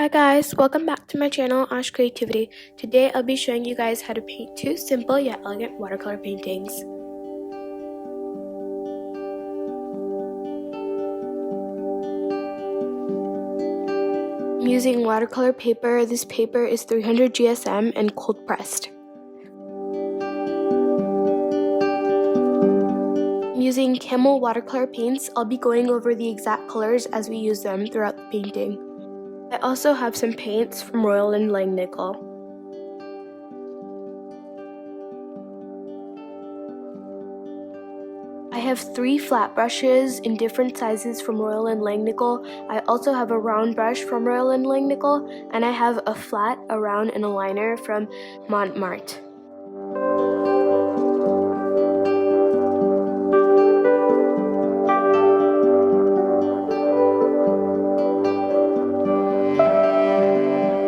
Hi guys, welcome back to my channel, Ash Creativity. Today I'll be showing you guys how to paint two simple yet elegant watercolor paintings. I'm using watercolor paper. This paper is 300 GSM and cold pressed. I'm using Camel watercolor paints. I'll be going over the exact colors as we use them throughout the painting. I also have some paints from Royal and Langnickel. I have 3 flat brushes in different sizes from Royal and Langnickel. I also have a round brush from Royal and Langnickel, and I have a flat, a round, and a liner from Montmartre.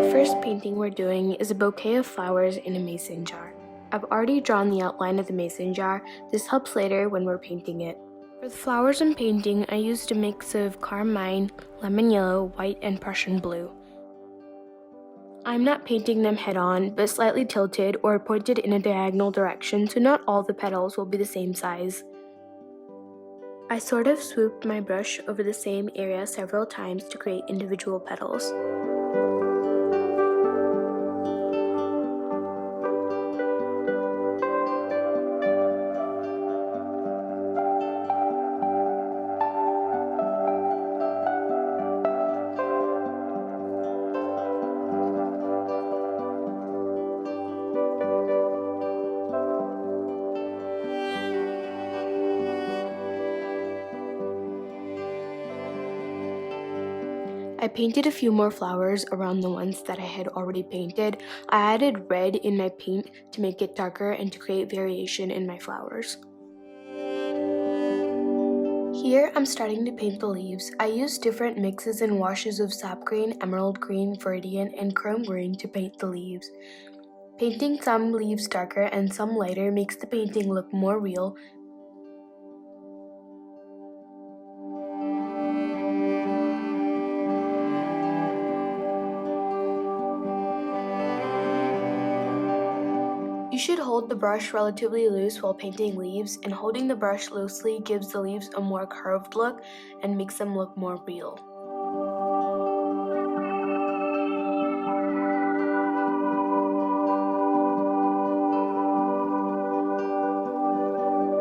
The first painting we're doing is a bouquet of flowers in a mason jar. I've already drawn the outline of the mason jar. This helps later when we're painting it. For the flowers I'm painting, I used a mix of carmine, lemon yellow, white, and Prussian blue. I'm not painting them head-on, but slightly tilted or pointed in a diagonal direction, so not all the petals will be the same size. I sort of swooped my brush over the same area several times to create individual petals. I painted a few more flowers around the ones that I had already painted. I added red in my paint to make it darker and to create variation in my flowers. Here I'm starting to paint the leaves. I used different mixes and washes of sap green, emerald green, viridian, and chrome green to paint the leaves. Painting some leaves darker and some lighter makes the painting look more real. You should hold the brush relatively loose while painting leaves, and holding the brush loosely gives the leaves a more curved look and makes them look more real.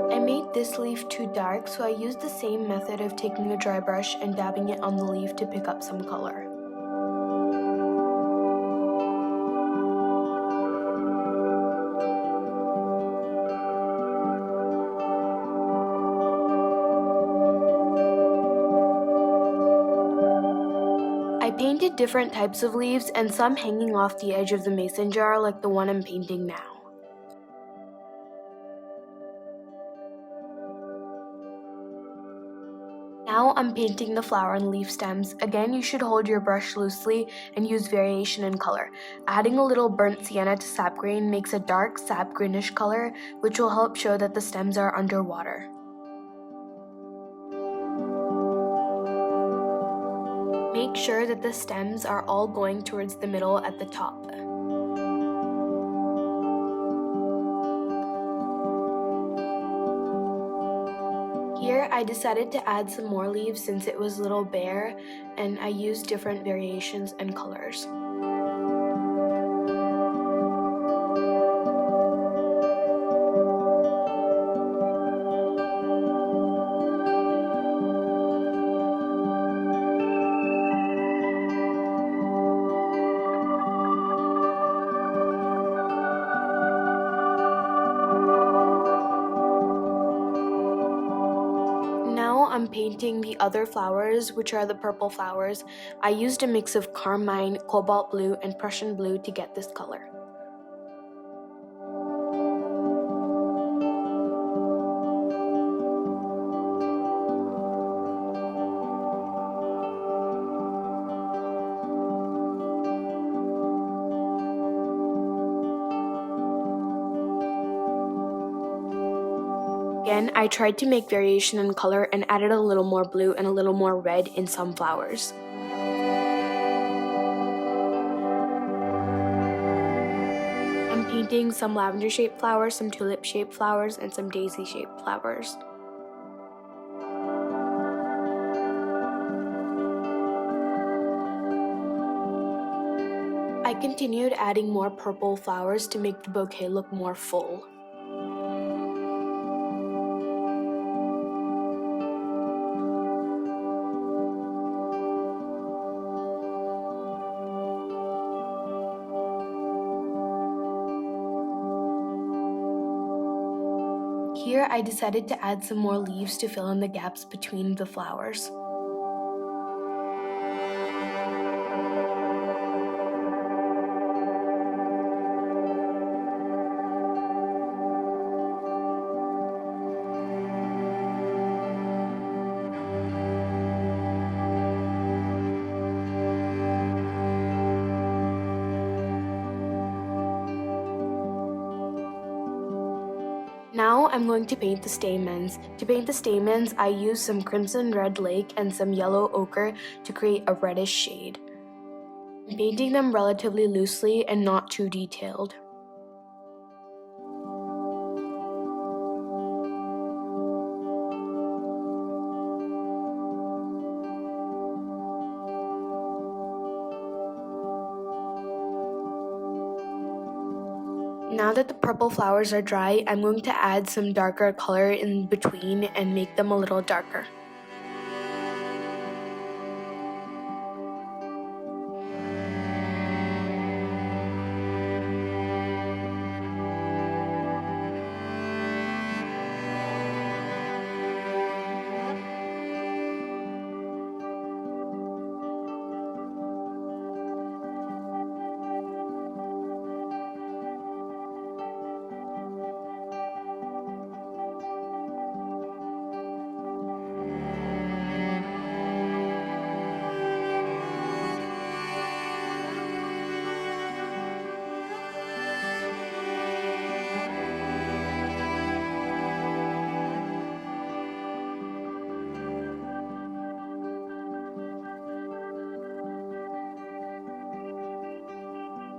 I made this leaf too dark, so I used the same method of taking a dry brush and dabbing it on the leaf to pick up some color. I painted different types of leaves and some hanging off the edge of the mason jar like the one I'm painting now. Now I'm painting the flower and leaf stems. Again, you should hold your brush loosely and use variation in color. Adding a little burnt sienna to sap green makes a dark sap greenish color, which will help show that the stems are underwater. Make sure that the stems are all going towards the middle at the top. Here I decided to add some more leaves since it was a little bare, and I used different variations and colors. I'm painting the other flowers, which are the purple flowers. I used a mix of carmine, cobalt blue, and Prussian blue to get this color. Again, I tried to make variation in color and added a little more blue and a little more red in some flowers. painting some lavender-shaped flowers, some tulip-shaped flowers, and some daisy-shaped flowers. I continued adding more purple flowers to make the bouquet look more full. Here, I decided to add some more leaves to fill in the gaps between the flowers. Now I'm going to paint the stamens. To paint the stamens, I used some crimson red lake and some yellow ochre to create a reddish shade. I'm painting them relatively loosely and not too detailed. Now that the purple flowers are dry, I'm going to add some darker color in between and make them a little darker.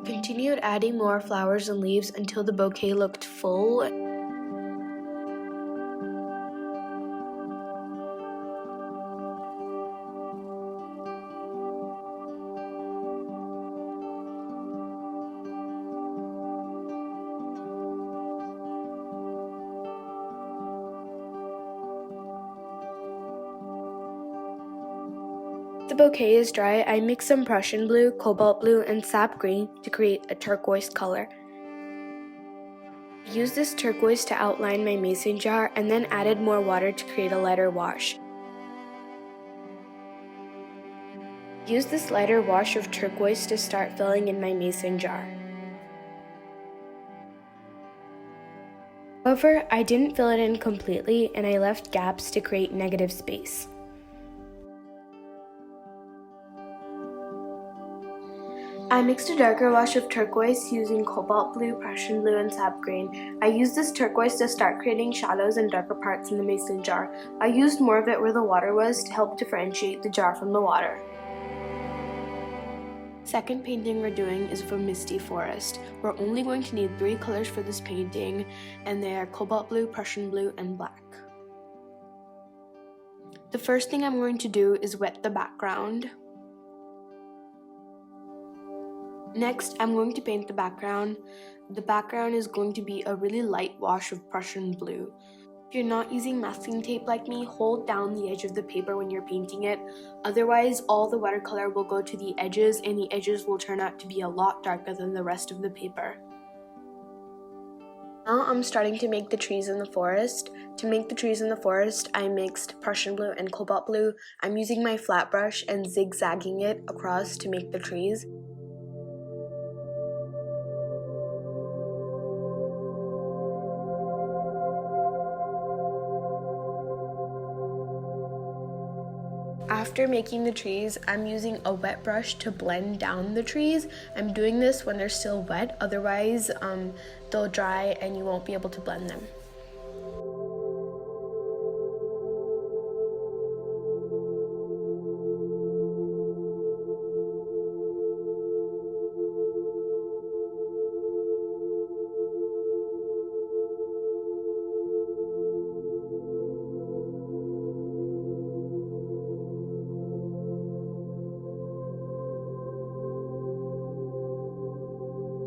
Continued adding more flowers and leaves until the bouquet looked full. The bouquet is dry, I mixed some Prussian blue, cobalt blue, and sap green to create a turquoise color. I used this turquoise to outline my mason jar and then added more water to create a lighter wash. Use this lighter wash of turquoise to start filling in my mason jar. However, I didn't fill it in completely and I left gaps to create negative space. I mixed a darker wash of turquoise using cobalt blue, Prussian blue, and sap green. I used this turquoise to start creating shadows and darker parts in the mason jar. I used more of it where the water was to help differentiate the jar from the water. Second painting we're doing is from Misty Forest. We're only going to need 3 colors for this painting, and they are cobalt blue, Prussian blue, and black. The first thing I'm going to do is wet the background. Next, I'm going to paint the background. The background is going to be a really light wash of Prussian blue. If you're not using masking tape like me, hold down the edge of the paper when you're painting it. Otherwise, all the watercolor will go to the edges and the edges will turn out to be a lot darker than the rest of the paper. Now I'm starting to make the trees in the forest. To make the trees in the forest, I mixed Prussian blue and cobalt blue. I'm using my flat brush and zigzagging it across to make the trees. After making the trees, I'm using a wet brush to blend down the trees. I'm doing this when they're still wet, otherwise they'll dry and you won't be able to blend them.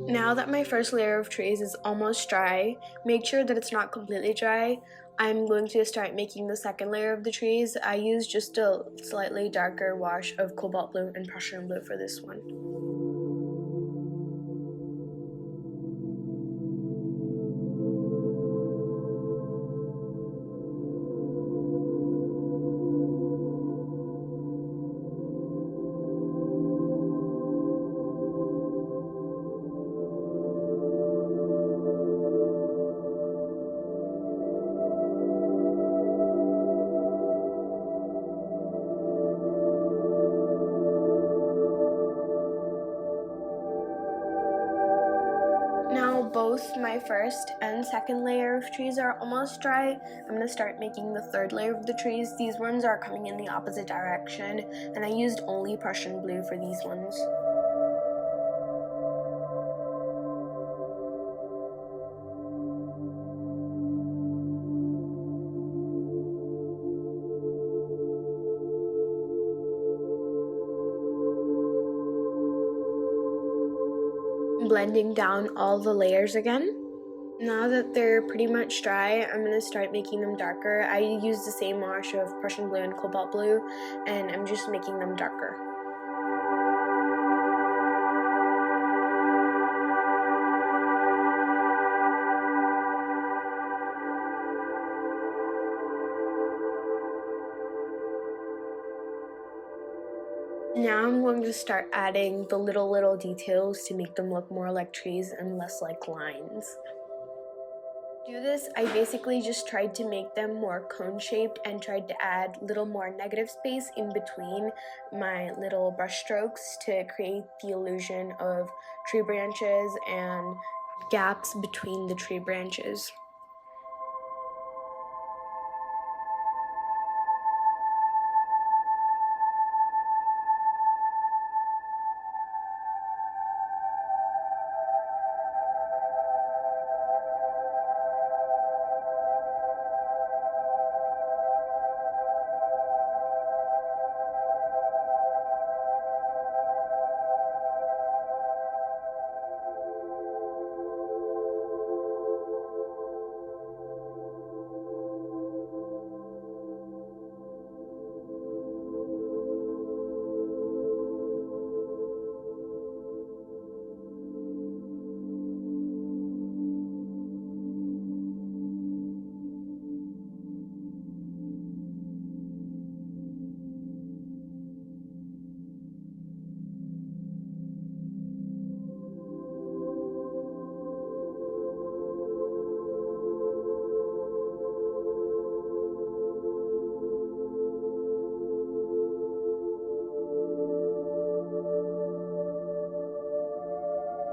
Now that my first layer of trees is almost dry, make sure that it's not completely dry. I'm going to start making the second layer of the trees. I use just a slightly darker wash of cobalt blue and Prussian blue for this one. Now both my first and second layer of trees are almost dry. I'm going to start making the third layer of the trees. These ones are coming in the opposite direction, and I used only Prussian blue for these ones. Blending down all the layers again. Now that they're pretty much dry, I'm going to start making them darker. I use the same wash of Prussian blue and cobalt blue, and I'm just making them darker. Now I'm going to start adding the little details to make them look more like trees and less like lines. To do this, I basically just tried to make them more cone-shaped and tried to add little more negative space in between my little brush strokes to create the illusion of tree branches and gaps between the tree branches.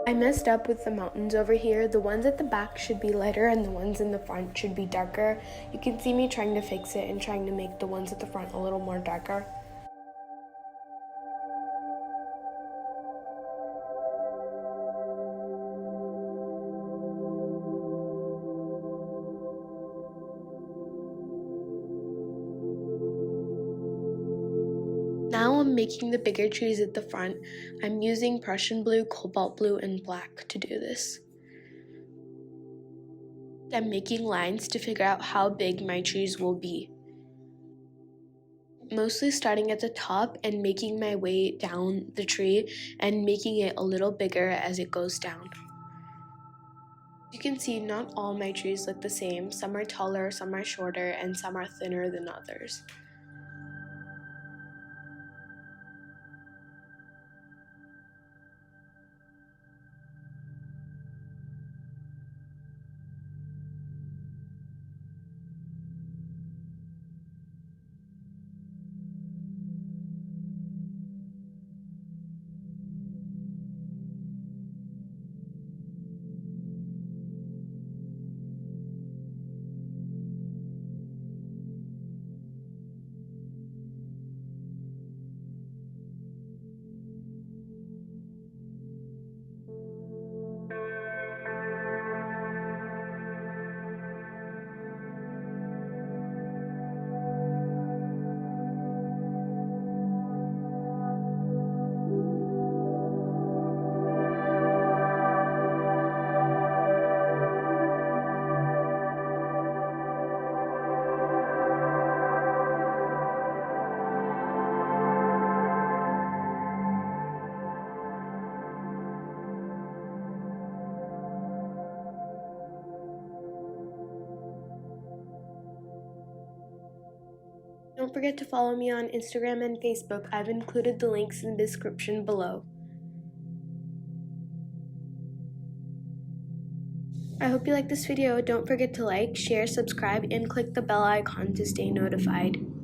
I messed up with the mountains over here. The ones at the back should be lighter and the ones in the front should be darker. You can see me trying to fix it and trying to make the ones at the front a little more darker. Now I'm making the bigger trees at the front. I'm using Prussian blue, cobalt blue, and black to do this. I'm making lines to figure out how big my trees will be. Mostly starting at the top and making my way down the tree and making it a little bigger as it goes down. You can see not all my trees look the same. Some are taller, some are shorter, and some are thinner than others. Don't forget to follow me on Instagram and Facebook. I've included the links in the description below. I hope you liked this video. Don't forget to like, share, subscribe, and click the bell icon to stay notified.